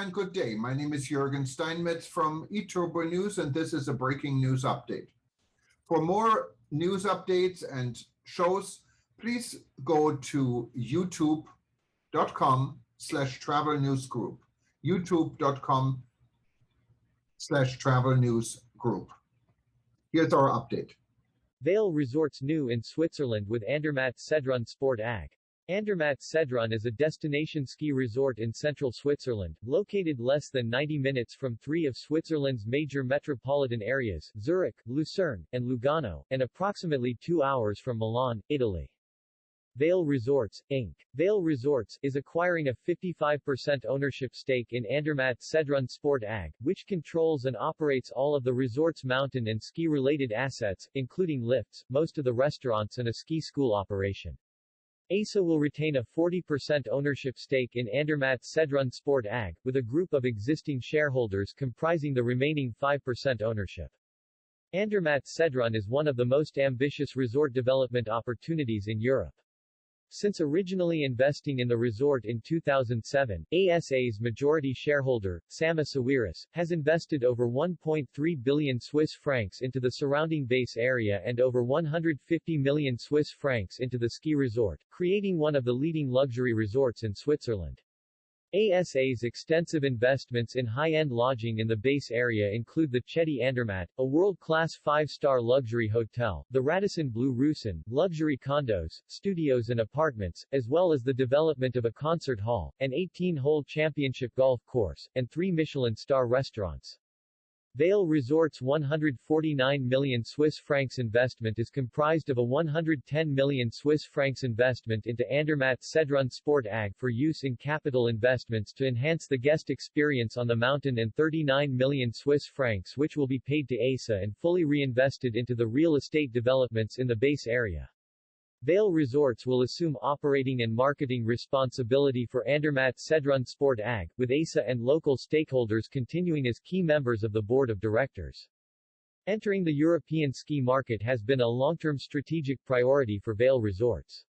and good day. My name is Jürgen Steinmetz from eTurboNews, and this is a breaking news update. For more news updates and shows, please go to youtube.com/travel news group. youtube.com/travel news group. Here's our update. Vail Resorts new in Switzerland with Andermatt Sedrun Sport AG. Andermatt Sedrun is a destination ski resort in central Switzerland, located less than 90 minutes from three of Switzerland's major metropolitan areas, Zurich, Lucerne, and Lugano, and approximately 2 hours from Milan, Italy. Vail Resorts, Inc. Vail Resorts is acquiring a 55% ownership stake in Andermatt Sedrun Sport AG, which controls and operates all of the resort's mountain and ski-related assets, including lifts, most of the restaurants and a ski school operation. ASA will retain a 40% ownership stake in Andermatt Sedrun Sport AG, with a group of existing shareholders comprising the remaining 5% ownership. Andermatt Sedrun is one of the most ambitious resort development opportunities in Europe. Since originally investing in the resort in 2007, ASA's majority shareholder, Sama Sawiris, has invested over 1.3 billion Swiss francs into the surrounding base area and over 150 million Swiss francs into the ski resort, creating one of the leading luxury resorts in Switzerland. ASA's extensive investments in high-end lodging in the base area include the Chetty Andermatt, a world-class 5-star luxury hotel, the Radisson Blu Russen, luxury condos, studios and apartments, as well as the development of a concert hall, an 18-hole championship golf course, and 3 Michelin-star restaurants. Vail Resorts' 149 million Swiss francs investment is comprised of a 110 million Swiss francs investment into Andermatt Sedrun Sport AG for use in capital investments to enhance the guest experience on the mountain and 39 million Swiss francs which will be paid to ASA and fully reinvested into the real estate developments in the base area. Vail Resorts will assume operating and marketing responsibility for Andermatt Sedrun Sport AG, with ASA and local stakeholders continuing as key members of the board of directors. Entering the European ski market has been a long-term strategic priority for Vail Resorts.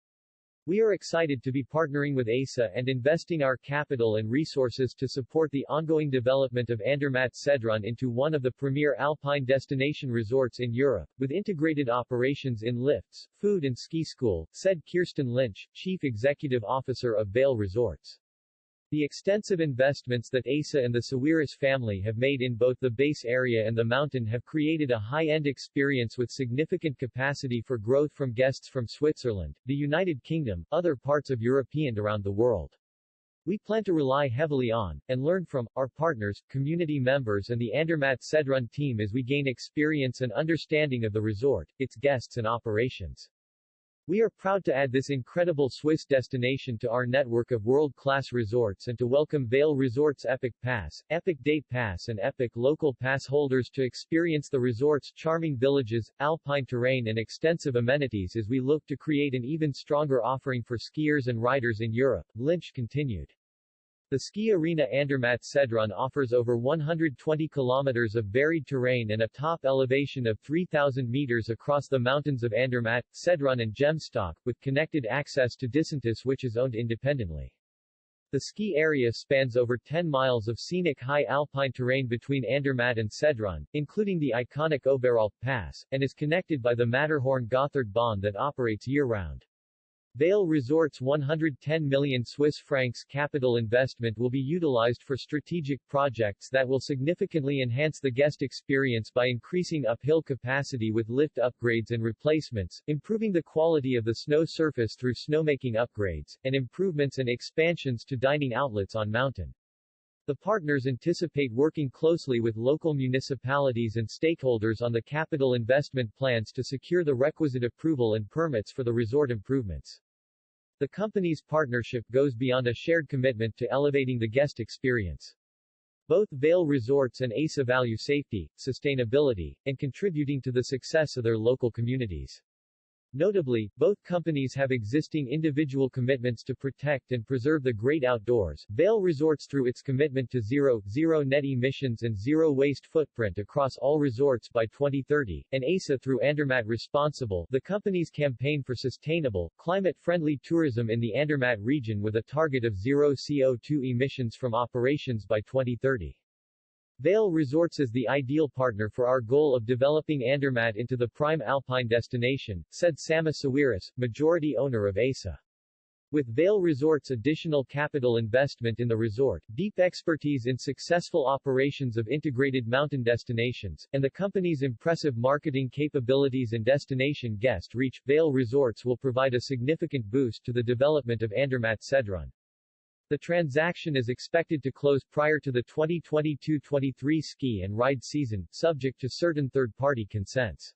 We are excited to be partnering with ASA and investing our capital and resources to support the ongoing development of Andermatt Sedrun into one of the premier alpine destination resorts in Europe, with integrated operations in lifts, food and ski school, said Kirsten Lynch, Chief Executive Officer of Vail Resorts. The extensive investments that ASA and the Sawiris family have made in both the base area and the mountain have created a high-end experience with significant capacity for growth from guests from Switzerland, the United Kingdom, other parts of Europe and around the world. We plan to rely heavily on, and learn from, our partners, community members and the Andermatt Sedrun team as we gain experience and understanding of the resort, its guests and operations. We are proud to add this incredible Swiss destination to our network of world-class resorts and to welcome Vail Resorts Epic Pass, Epic Day Pass and Epic Local Pass holders to experience the resort's charming villages, alpine terrain and extensive amenities as we look to create an even stronger offering for skiers and riders in Europe, Lynch continued. The ski arena Andermatt Sedrun offers over 120 kilometers of varied terrain and a top elevation of 3,000 meters across the mountains of Andermatt, Sedrun and Gemstock, with connected access to Disantis which is owned independently. The ski area spans over 10 miles of scenic high alpine terrain between Andermatt and Sedrun, including the iconic Oberalp Pass, and is connected by the Matterhorn-Gotthard-Bahn that operates year-round. Vail Resorts' 110 million Swiss francs capital investment will be utilized for strategic projects that will significantly enhance the guest experience by increasing uphill capacity with lift upgrades and replacements, improving the quality of the snow surface through snowmaking upgrades, and improvements and expansions to dining outlets on mountain. The partners anticipate working closely with local municipalities and stakeholders on the capital investment plans to secure the requisite approval and permits for the resort improvements. The company's partnership goes beyond a shared commitment to elevating the guest experience. Both Vail Resorts and ASA value safety, sustainability, and contributing to the success of their local communities. Notably, both companies have existing individual commitments to protect and preserve the great outdoors. Vail Resorts through its commitment to zero net emissions and zero waste footprint across all resorts by 2030, and ASA through Andermatt Responsible, the company's campaign for sustainable, climate-friendly tourism in the Andermatt region with a target of zero CO2 emissions from operations by 2030. Vail Resorts is the ideal partner for our goal of developing Andermatt into the prime alpine destination, said Sama Sawiris, majority owner of ASA. With Vail Resorts' additional capital investment in the resort, deep expertise in successful operations of integrated mountain destinations, and the company's impressive marketing capabilities and destination guest reach, Vail Resorts will provide a significant boost to the development of Andermatt Sedrun. The transaction is expected to close prior to the 2022-23 ski and ride season, subject to certain third-party consents.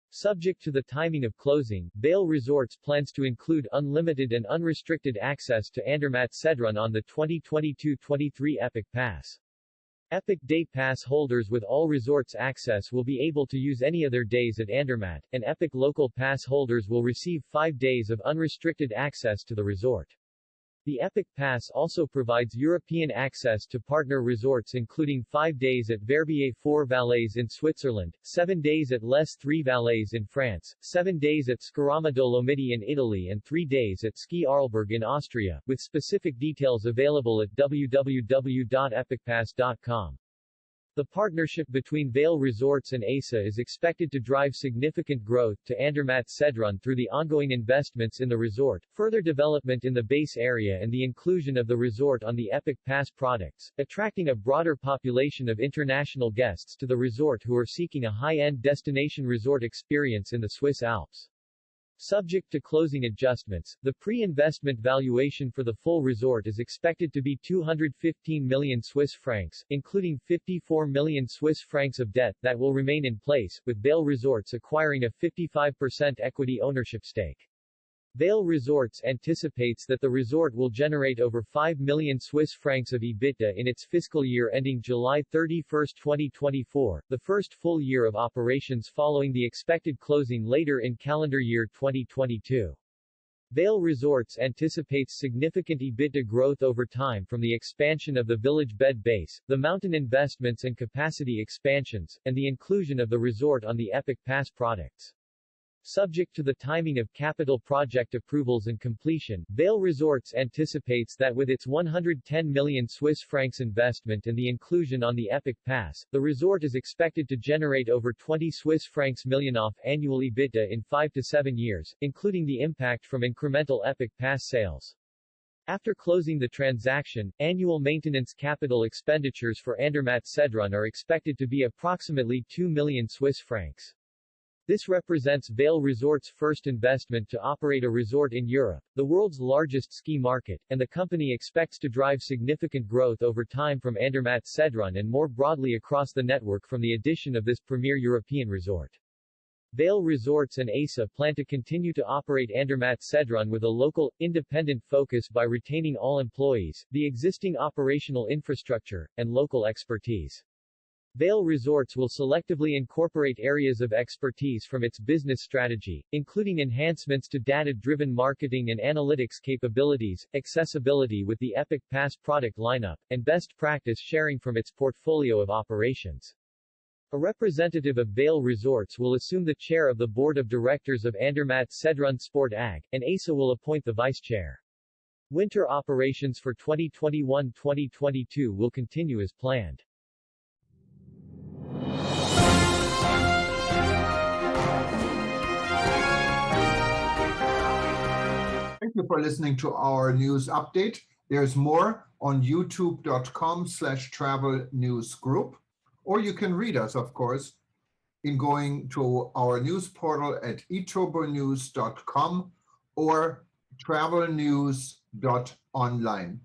Subject to the timing of closing, Vail Resorts plans to include unlimited and unrestricted access to Andermatt Sedrun on the 2022-23 Epic Pass. Epic Day Pass holders with all resorts access will be able to use any other days at Andermatt, and Epic Local Pass holders will receive 5 days of unrestricted access to the resort. The Epic Pass also provides European access to partner resorts including 5 days at Verbier 4 Valais in Switzerland, 7 days at Les 3 Valais in France, 7 days at Scarama Dolomiti in Italy and 3 days at Ski Arlberg in Austria, with specific details available at www.epicpass.com. The partnership between Vail Resorts and ASA is expected to drive significant growth to Andermatt Sedrun through the ongoing investments in the resort, further development in the base area and the inclusion of the resort on the Epic Pass products, attracting a broader population of international guests to the resort who are seeking a high-end destination resort experience in the Swiss Alps. Subject to closing adjustments, the pre-investment valuation for the full resort is expected to be 215 million Swiss francs, including 54 million Swiss francs of debt that will remain in place, with Vail Resorts acquiring a 55% equity ownership stake. Vail Resorts anticipates that the resort will generate over 5 million Swiss francs of EBITDA in its fiscal year ending July 31, 2024, the first full year of operations following the expected closing later in calendar year 2022. Vail Resorts anticipates significant EBITDA growth over time from the expansion of the village bed base, the mountain investments and capacity expansions, and the inclusion of the resort on the Epic Pass products. Subject to the timing of capital project approvals and completion, Vail Resorts anticipates that with its 110 million Swiss francs investment and the inclusion on the Epic Pass, the resort is expected to generate over 20 Swiss francs million of annual EBITDA in 5 to 7 years, including the impact from incremental Epic Pass sales. After closing the transaction, annual maintenance capital expenditures for Andermatt Sedrun are expected to be approximately 2 million Swiss francs. This represents Vail Resorts' first investment to operate a resort in Europe, the world's largest ski market, and the company expects to drive significant growth over time from Andermatt Sedrun and more broadly across the network from the addition of this premier European resort. Vail Resorts and ASA plan to continue to operate Andermatt Sedrun with a local, independent focus by retaining all employees, the existing operational infrastructure, and local expertise. Vail Resorts will selectively incorporate areas of expertise from its business strategy, including enhancements to data-driven marketing and analytics capabilities, accessibility with the Epic Pass product lineup, and best practice sharing from its portfolio of operations. A representative of Vail Resorts will assume the chair of the board of directors of Andermatt Sedrun Sport AG, and ASA will appoint the vice chair. Winter operations for 2021-2022 will continue as planned. Thank you for listening to our news update. There's more on youtube.com/travel news group, or you can read us, of course, in going to our news portal at eTurboNews.com or travelnews.online.